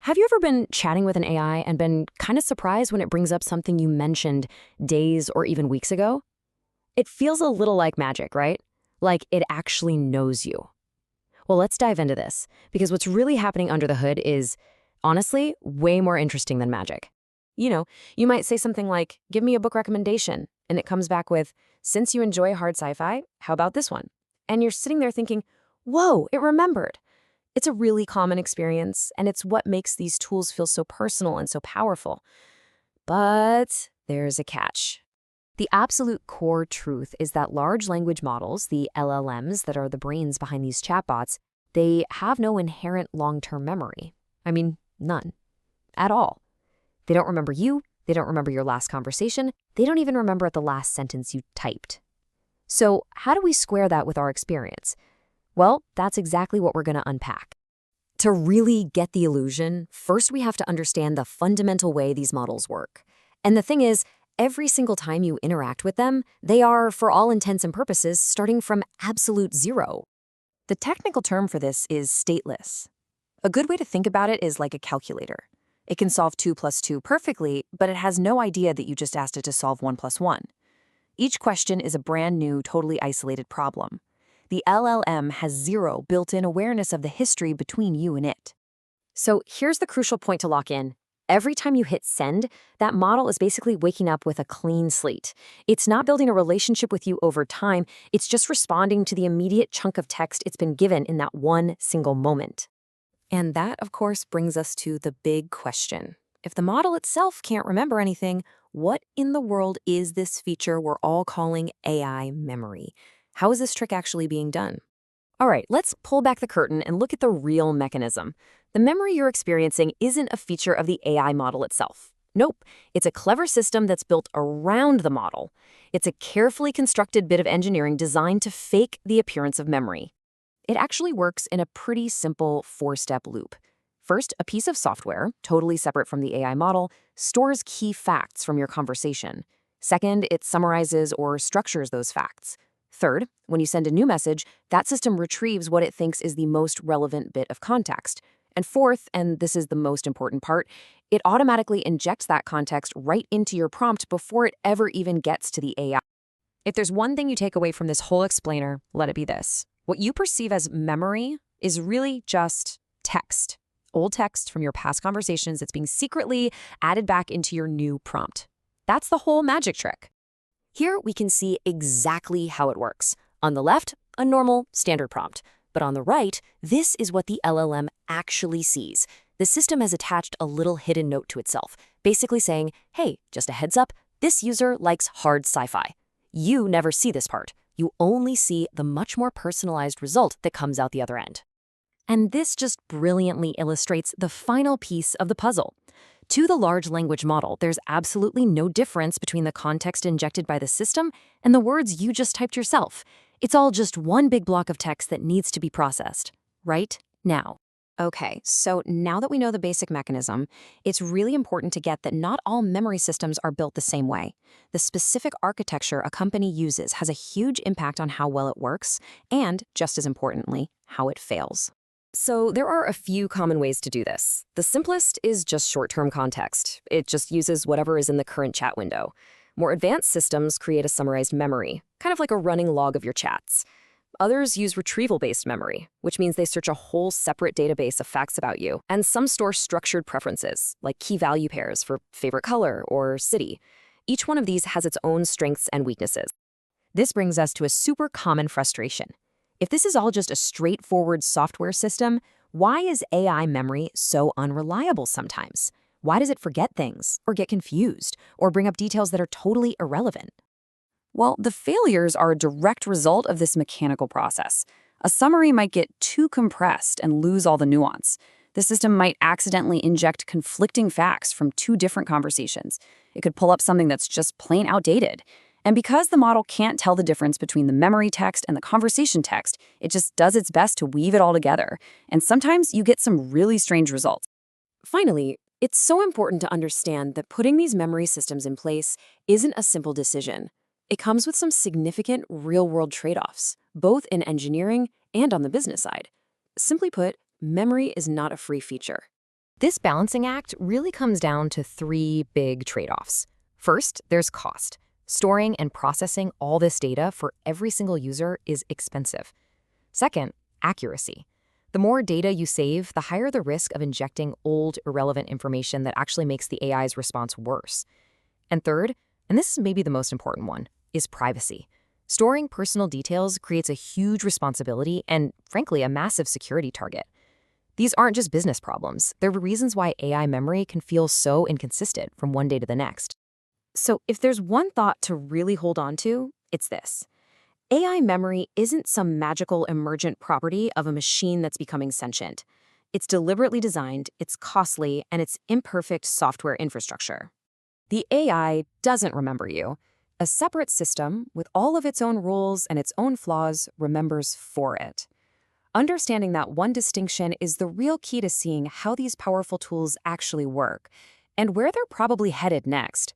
Have you ever been chatting with an AI and been kind of surprised when it brings up something you mentioned days or even weeks ago? It feels a little like magic, right? Like it actually knows you. Well, let's dive into this because what's really happening under the hood is, honestly, way more interesting than magic. You know, you might say something like, give me a book recommendation, and it comes back with, since you enjoy hard sci-fi, how about this one? And you're sitting there thinking, whoa, it remembered. It's a really common experience, and it's what makes these tools feel so personal and so powerful. But there's a catch. The absolute core truth is that large language models, the LLMs that are the brains behind these chatbots, they have no inherent long-term memory. I mean, none. At all. They don't remember you, they don't remember your last conversation, they don't even remember the last sentence you typed. So how do we square that with our experience? Well, that's exactly what we're going to unpack. To really get the illusion, first we have to understand the fundamental way these models work. And the thing is, every single time you interact with them, they are, for all intents and purposes, starting from absolute zero. The technical term for this is stateless. A good way to think about it is like a calculator. It can solve 2 plus 2 perfectly, but it has no idea that you just asked it to solve 1 plus 1. Each question is a brand new, totally isolated problem. The LLM has zero built-in awareness of the history between you and it. So here's the crucial point to lock in. Every time you hit send, that model is basically waking up with a clean slate. It's not building a relationship with you over time, it's just responding to the immediate chunk of text it's been given in that one single moment. And that, of course, brings us to the big question. If the model itself can't remember anything, what in the world is this feature we're all calling AI memory? How is this trick actually being done? All right, let's pull back the curtain and look at the real mechanism. The memory you're experiencing isn't a feature of the AI model itself. Nope, it's a clever system that's built around the model. It's a carefully constructed bit of engineering designed to fake the appearance of memory. It actually works in a pretty simple 4-step loop. First, a piece of software, totally separate from the AI model, stores key facts from your conversation. Second, it summarizes or structures those facts. Third, when you send a new message, that system retrieves what it thinks is the most relevant bit of context. And fourth, and this is the most important part, it automatically injects that context right into your prompt before it ever even gets to the AI. If there's one thing you take away from this whole explainer, let it be this. What you perceive as memory is really just text. Old text from your past conversations that's being secretly added back into your new prompt. That's the whole magic trick. Here we can see exactly how it works. On the left, a normal, standard prompt. But on the right, this is what the LLM actually sees. The system has attached a little hidden note to itself, basically saying, hey, just a heads up, this user likes hard sci-fi. You never see this part. You only see the much more personalized result that comes out the other end. And this just brilliantly illustrates the final piece of the puzzle. To the large language model, there's absolutely no difference between the context injected by the system and the words you just typed yourself. It's all just one big block of text that needs to be processed right now. Okay, so now that we know the basic mechanism, it's really important to get that not all memory systems are built the same way. The specific architecture a company uses has a huge impact on how well it works and, just as importantly, how it fails. So there are a few common ways to do this. The simplest is just short-term context. It just uses whatever is in the current chat window. More advanced systems create a summarized memory, kind of like a running log of your chats. Others use retrieval-based memory, which means they search a whole separate database of facts about you. And some store structured preferences, like key value pairs for favorite color or city. Each one of these has its own strengths and weaknesses. This brings us to a super common frustration. If this is all just a straightforward software system, why is AI memory so unreliable sometimes? Why does it forget things, or get confused, or bring up details that are totally irrelevant? Well, the failures are a direct result of this mechanical process. A summary might get too compressed and lose all the nuance. The system might accidentally inject conflicting facts from two different conversations. It could pull up something that's just plain outdated. And because the model can't tell the difference between the memory text and the conversation text, it just does its best to weave it all together. And sometimes you get some really strange results. Finally, it's so important to understand that putting these memory systems in place isn't a simple decision. It comes with some significant real-world trade-offs, both in engineering and on the business side. Simply put, memory is not a free feature. This balancing act really comes down to three big trade-offs. First, there's cost. Storing and processing all this data for every single user is expensive. Second, accuracy. The more data you save, the higher the risk of injecting old, irrelevant information that actually makes the AI's response worse. And third, and this is maybe the most important one, is privacy. Storing personal details creates a huge responsibility and, frankly, a massive security target. These aren't just business problems. They're the reasons why AI memory can feel so inconsistent from one day to the next. So if there's one thought to really hold on to, it's this. AI memory isn't some magical emergent property of a machine that's becoming sentient. It's deliberately designed, it's costly, and it's imperfect software infrastructure. The AI doesn't remember you. A separate system, with all of its own rules and its own flaws, remembers for it. Understanding that one distinction is the real key to seeing how these powerful tools actually work and where they're probably headed next.